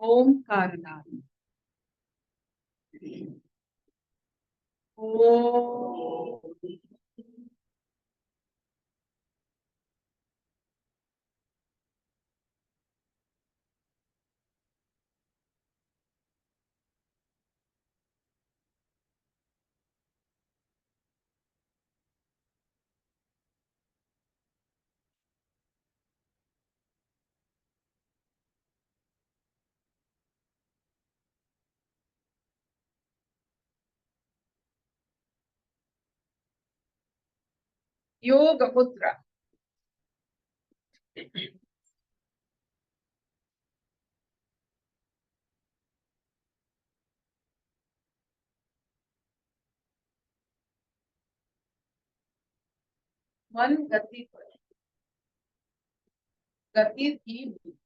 ओम कारणात् ओम। योग मुद्रा। मन गति पर, गति धीमी।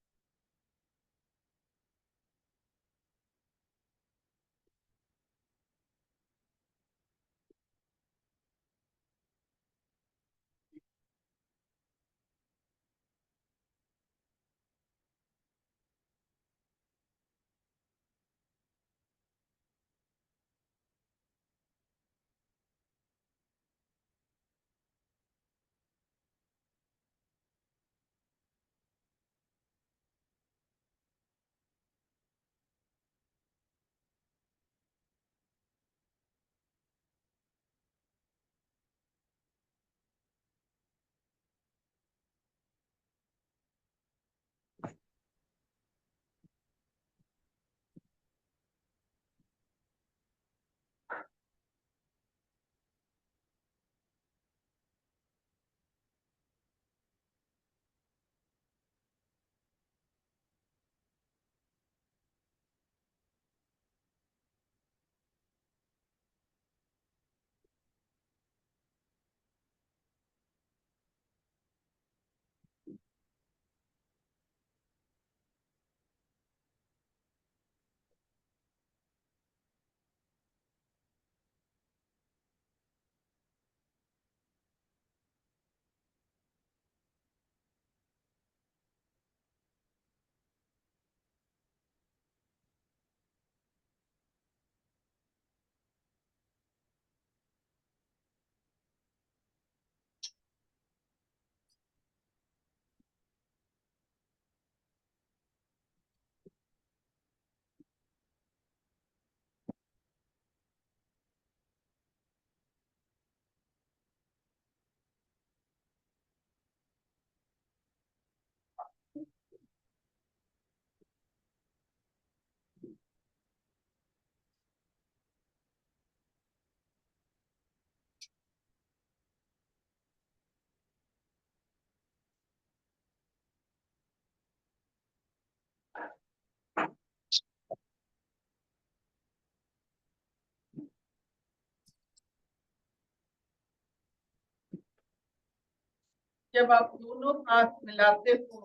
जब आप दोनों हाथ मिलाते हो,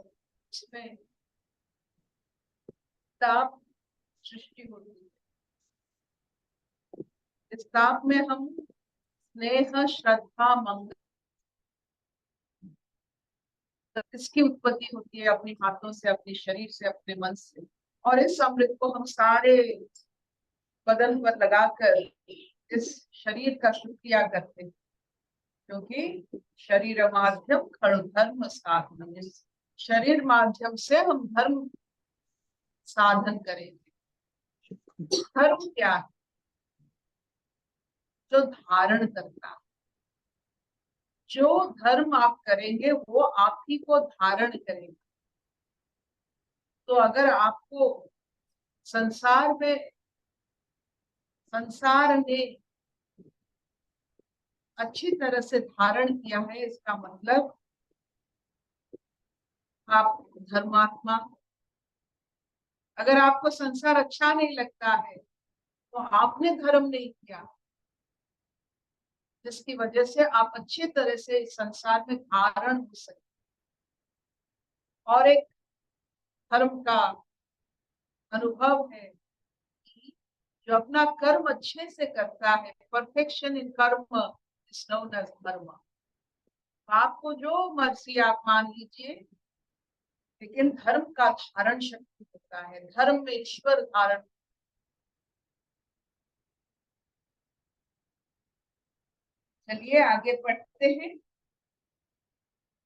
उसमें ताप सृष्टि होती है। इस ताप में हम स्नेह, श्रद्धा, मंगल, इसकी उत्पत्ति होती है अपने हाथों से, अपने शरीर से, अपने मन से। और इस अमृत को हम सारे बदन पर लगाकर इस शरीर का शुक्रिया करते हैं, क्योंकि शरीर माध्यम खड़ु धर्म साधन। इस शरीर माध्यम से हम धर्म साधन करेंगे। धर्म क्या है? जो धारण करता है। जो धर्म आप करेंगे वो आप ही को धारण करेगा। तो अगर आपको संसार ने अच्छी तरह से धारण किया है, इसका मतलब आप धर्मात्मा। अगर आपको संसार अच्छा नहीं लगता है तो आपने धर्म नहीं किया, जिसकी वजह से आप अच्छी तरह से इस संसार में धारण हो सकते। और एक धर्म का अनुभव है कि जो अपना कर्म अच्छे से करता है, परफेक्शन इन कर्म इज नोन एज धर्म। आपको जो मर्जी आप मान लीजिए, लेकिन धर्म का धारण शक्ति होता है, धर्म में ईश्वर धारण। चलिए आगे पढ़ते हैं।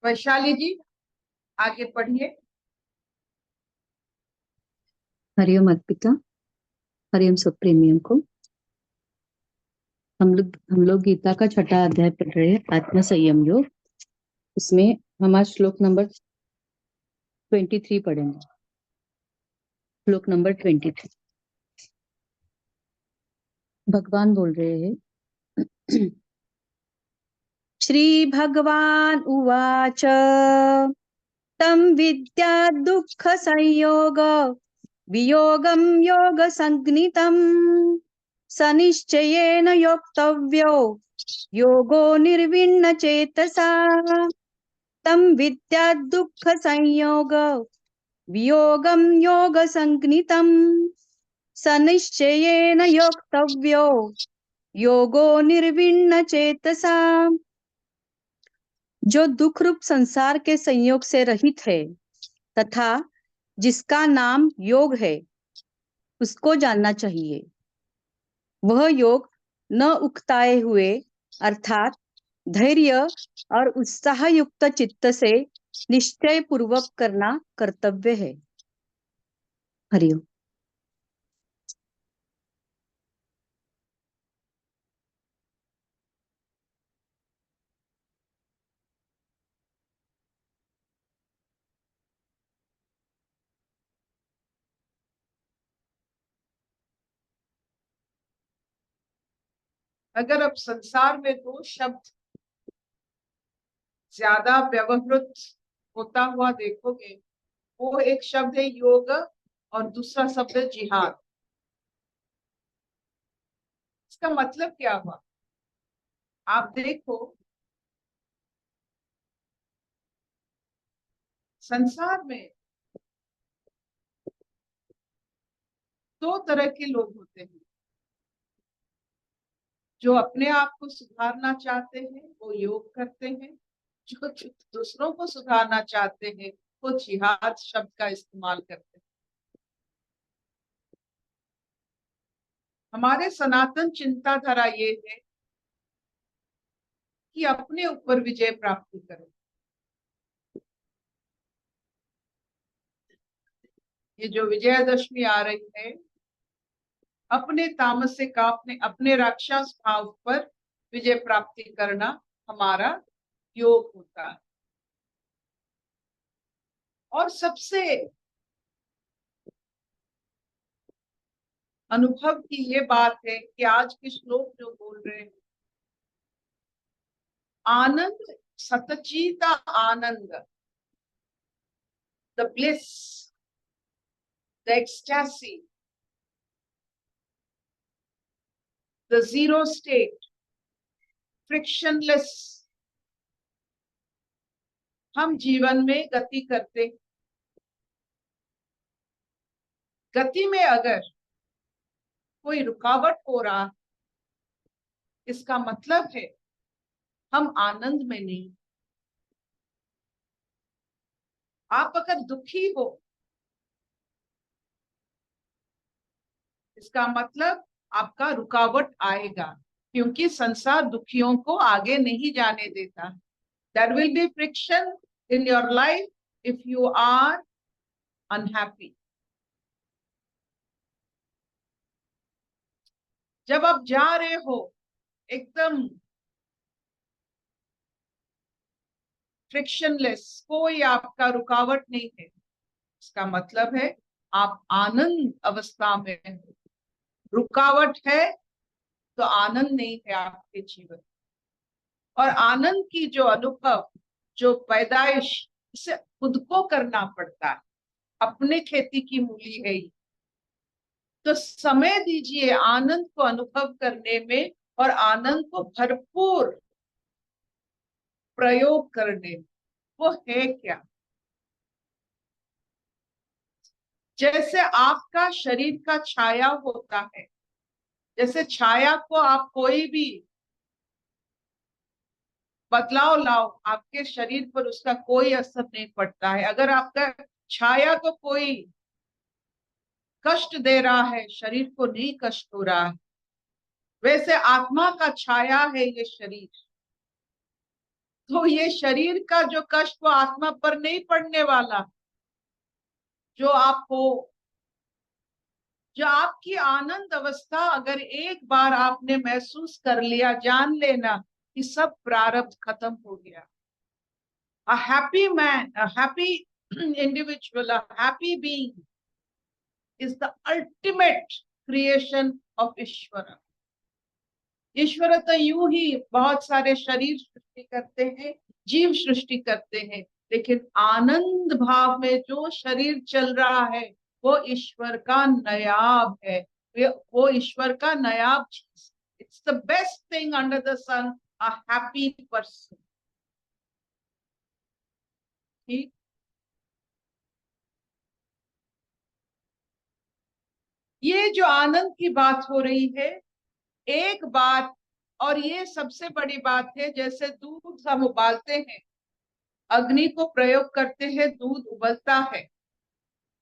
वैशाली जी आगे पढ़िए। हरिओम अर्पिता, हरिओम सब प्रेमियों को। हम लोग गीता का 6वां अध्याय पढ़ रहे हैं, आत्म संयम योग। इसमें हम आज श्लोक नंबर 23 पढ़ेंगे। श्लोक नंबर 23। भगवान बोल रहे हैं। श्री भगवान उवाच तम विद्या दुःख संयोग वियोगम योग संज्ञितम सनिश्चयेन योक्तव्यो योगो निर्विण्ण चेतसा तम विद्या दुःख संयोग वियोगम योग संज्ञितम सनिश्चयेन योक्तव्यो योगो निर्विण्ण चेतसा। जो दुख रूप संसार के संयोग से रहित है तथा जिसका नाम योग है उसको जानना चाहिए। वह योग न उकताए हुए अर्थात धैर्य और उत्साह युक्त चित्त से निश्चय पूर्वक करना कर्तव्य है। हरिओम। अगर अब संसार में दो शब्द ज्यादा व्यवहृत होता हुआ देखोगे, वो एक शब्द है योग और दूसरा शब्द है जिहाद। इसका मतलब क्या हुआ? आप देखो, संसार में दो तरह के लोग होते हैं। जो अपने आप को सुधारना चाहते हैं वो योग करते हैं, जो दूसरों को सुधारना चाहते हैं वो जिहाद शब्द का इस्तेमाल करते हैं। हमारे सनातन चिंताधारा ये है कि अपने ऊपर विजय प्राप्ति करें। ये जो विजयदशमी आ रही है, अपने तामसिक अपने राक्षस भाव पर विजय प्राप्ति करना हमारा योग होता है। और सबसे अनुभव की ये बात है कि आज के श्लोक जो बोल रहे हैं, आनंद सतचित आनंद, the bliss, the ecstasy, the zero state, frictionless, हम जीवन में गति करते। गति में अगर कोई रुकावट हो रहा, इसका मतलब है हम आनंद में नहीं। आप अगर दुखी हो, इसका मतलब आपका रुकावट आएगा, क्योंकि संसार दुखियों को आगे नहीं जाने देता। There will be friction in your life if you are unhappy. जब आप जा रहे हो एकदम फ्रिक्शनलेस, कोई आपका रुकावट नहीं है, इसका मतलब है आप आनंद अवस्था में हो। रुकावट है तो आनंद नहीं है आपके जीवन। और आनंद की जो अनुभव, जो पैदाइश, इसे खुद को करना पड़ता है। अपने खेती की मूली है ये। तो समय दीजिए आनंद को अनुभव करने में और आनंद को भरपूर प्रयोग करने में। वो है क्या? जैसे आपका शरीर का छाया होता है, जैसे छाया को आप कोई भी बदलाव लाओ, आपके शरीर पर उसका कोई असर नहीं पड़ता है। अगर आपका छाया तो कोई कष्ट दे रहा है, शरीर को नहीं कष्ट हो रहा है, वैसे आत्मा का छाया है ये शरीर। तो ये शरीर का जो कष्ट वो आत्मा पर नहीं पड़ने वाला। जो आप हो, जो आपकी आनंद अवस्था अगर एक बार आपने महसूस कर लिया, जान लेना कि सब प्रारब्ध खत्म हो गया। A happy man, a happy individual, a happy being is the ultimate creation of ईश्वर। ईश्वर तो यूं ही बहुत सारे शरीर सृष्टि करते हैं, जीव सृष्टि करते हैं, लेकिन आनंद भाव में जो शरीर चल रहा है वो ईश्वर का नायाब है। वो ईश्वर का नायाब चीज। It's the best thing under the sun, a happy person. ठीक। ये जो आनंद की बात हो रही है, एक बात और ये सबसे बड़ी बात है, जैसे दूध हम उबालते हैं, अग्नि को प्रयोग करते हैं, दूध उबलता है,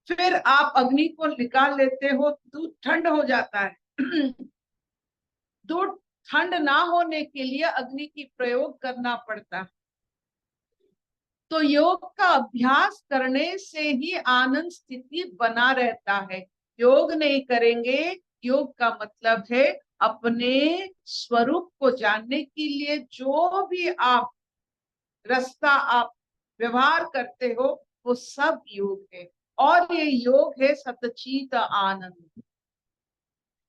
फिर आप अग्नि को निकाल लेते हो, दूध ठंड हो जाता है। दूध ठंड ना होने के लिए अग्नि की प्रयोग करना पड़ता है। तो योग का अभ्यास करने से ही आनंद स्थिति बना रहता है। योग नहीं करेंगे, योग का मतलब है अपने स्वरूप को जानने के लिए जो भी आप रास्ता आप व्यवहार करते हो वो सब योग है। और ये योग है सतचित आनंद।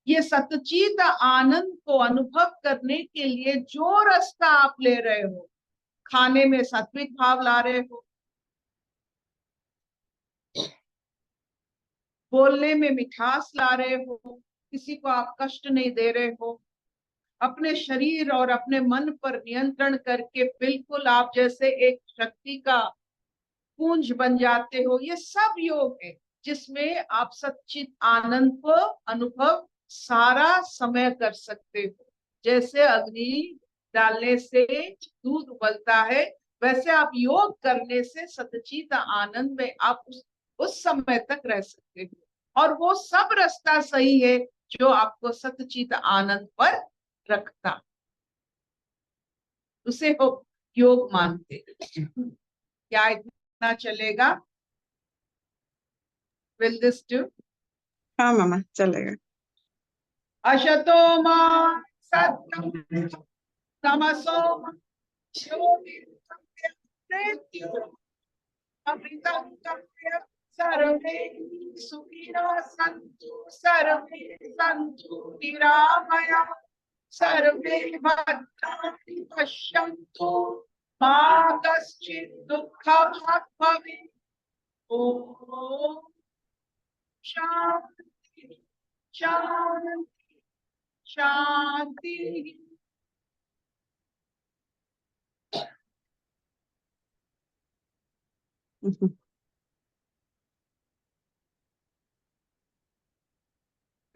ये सतचित आनंद को अनुभव करने के लिए जो रास्ता आप ले रहे हो, खाने में सात्विक भाव ला रहे हो, बोलने में मिठास ला रहे हो, किसी को आप कष्ट नहीं दे रहे हो, अपने शरीर और अपने मन पर नियंत्रण करके बिल्कुल आप जैसे एक शक्ति का पुंज बन जाते हो, ये सब योग है जिसमें आप सच्चित आनंद को अनुभव सारा समय कर सकते हो। जैसे अग्नि डालने से दूध उबलता है, वैसे आप योग करने से सच्चित आनंद में आप उस समय तक रह सकते हो। और वो सब रास्ता सही है जो आपको सच्चित आनंद पर रखता, उसे हो योग मानते। क्या इतना चलेगा? Will this do? हाँ मामा चलेगा। अशतो मा सत्यम तमसो मा ज्योतिर्गमयते अमृतं कस्य सर्वे सुखिनः सन्तु सर्वे सन्तु निरामयाः सर्वे भद्राणि पश्यन्तु मा कश्चित् दुःखभाग् भवेत्। ओम शांति शांति शांति।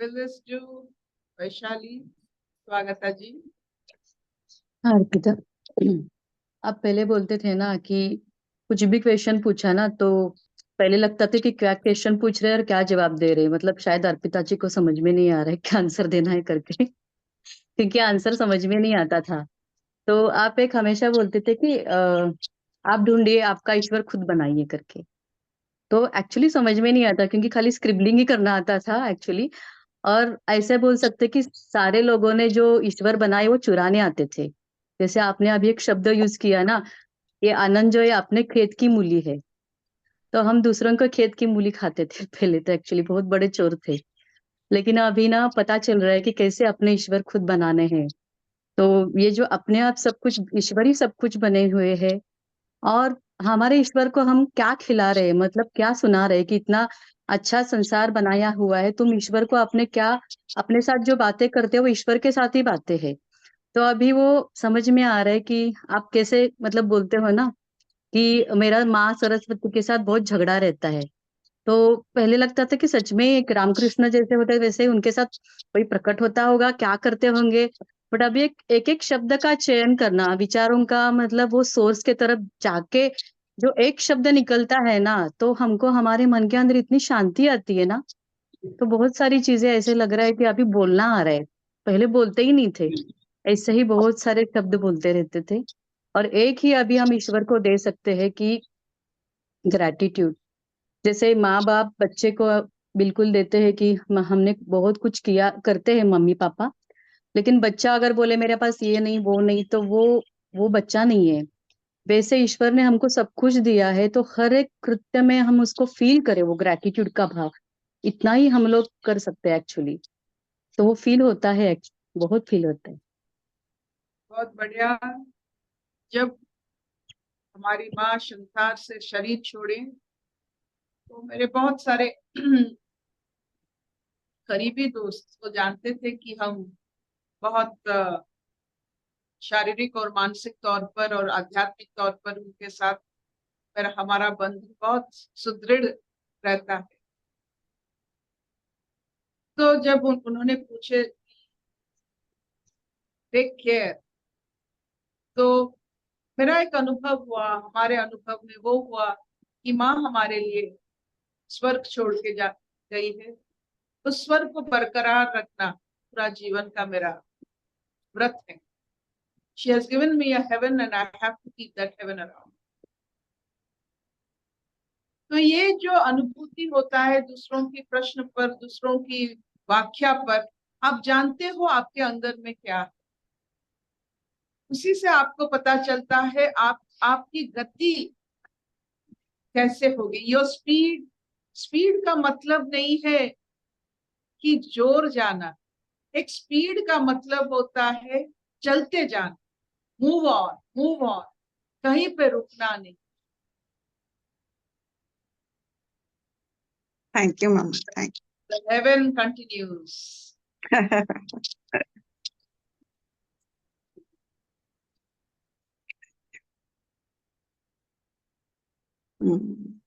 Will this do? वैशाली, स्वागता जी। हाँ अर्पिता, आप पहले बोलते थे ना कि कुछ भी क्वेश्चन पूछा ना तो पहले लगता था कि क्या क्वेश्चन पूछ रहे हैं और क्या जवाब दे रहे हैं, मतलब शायद अर्पिता जी को समझ में नहीं आ रहा है क्या आंसर देना है करके। क्योंकि आंसर समझ में नहीं आता था। तो आप एक हमेशा बोलते थे कि आप ढूंढिए, आपका ईश्वर खुद बनाइए करके। तो एक्चुअली समझ में नहीं आता क्योंकि खाली स्क्रिबलिंग ही करना आता था एक्चुअली। और ऐसे बोल सकते कि सारे लोगों ने जो ईश्वर बनाए वो चुराने आते थे। जैसे आपने अभी एक शब्द यूज किया ना, ये आनंद जो है अपने खेत की मूली है। तो हम दूसरों को खेत की मूली खाते थे पहले, तो एक्चुअली बहुत बड़े चोर थे। लेकिन अभी ना पता चल रहा है कि कैसे अपने ईश्वर खुद बनाने हैं। तो ये जो अपने आप सब कुछ ईश्वर ही सब कुछ बने हुए हैं। और हमारे ईश्वर को हम क्या खिला रहे हैं, मतलब क्या सुना रहे हैं कि इतना अच्छा संसार बनाया हुआ है, तुम ईश्वर को अपने क्या, अपने साथ जो बातें करते हो वो ईश्वर के साथ ही बातें हैं। तो अभी वो समझ में आ रहा है कि आप कैसे मतलब बोलते हो ना कि मेरा माँ सरस्वती के साथ बहुत झगड़ा रहता है। तो पहले लगता था कि सच में एक रामकृष्ण जैसे होते हैं वैसे ही उनके साथ कोई प्रकट होता होगा, क्या करते होंगे। बट अभी एक एक शब्द का चयन करना, विचारों का मतलब वो सोर्स के तरफ जाके जो एक शब्द निकलता है ना, तो हमको हमारे मन के अंदर इतनी शांति आती है ना, तो बहुत सारी चीजें ऐसे लग रहा है कि अभी बोलना आ रहा है। पहले बोलते ही नहीं थे, ऐसे ही बहुत सारे शब्द बोलते रहते थे। और एक ही अभी हम ईश्वर को दे सकते हैं कि ग्रैटिट्यूड। जैसे माँ बाप बच्चे को बिल्कुल देते हैं कि हमने बहुत कुछ किया, करते हैं मम्मी पापा, लेकिन बच्चा अगर बोले मेरे पास ये नहीं वो नहीं, तो वो बच्चा नहीं है। वैसे ईश्वर ने हमको सब कुछ दिया है, तो हर एक कृत्य में हम उसको फील करें, वो ग्रैटिट्यूड का भाव। इतना ही हम लोग कर सकते हैं एक्चुअली। तो वो फील होता है, बहुत फील होता है। बहुत बढ़िया। जब हमारी माँ संसार से शरीर छोड़े, तो मेरे बहुत सारे करीबी दोस्त वो जानते थे कि हम बहुत शारीरिक और मानसिक तौर पर और आध्यात्मिक तौर पर उनके साथ मेरा हमारा बंधन बहुत सुदृढ़ रहता है। तो जब उन्होंने पूछे टेक केयर, तो मेरा एक अनुभव हुआ, हमारे अनुभव में वो हुआ कि माँ हमारे लिए स्वर्ग छोड़ के जा गई है। तो स्वर्ग को बरकरार रखना पूरा जीवन का मेरा व्रत है। She has given me a heaven and I have to keep that heaven around. तो ये जो अनुभूति होता है दूसरों के प्रश्न पर, दूसरों की व्याख्या पर, आप जानते हो आपके अंदर में क्या है। उसी से आपको पता चलता है आपकी गति कैसे होगी। योर स्पीड, स्पीड का मतलब नहीं है कि जोर जाना। एक स्पीड का मतलब होता है चलते जाना, मूव ऑन, मूव ऑन, कहीं पे रुकना नहीं। Thank you mama, thank The heaven continues. You.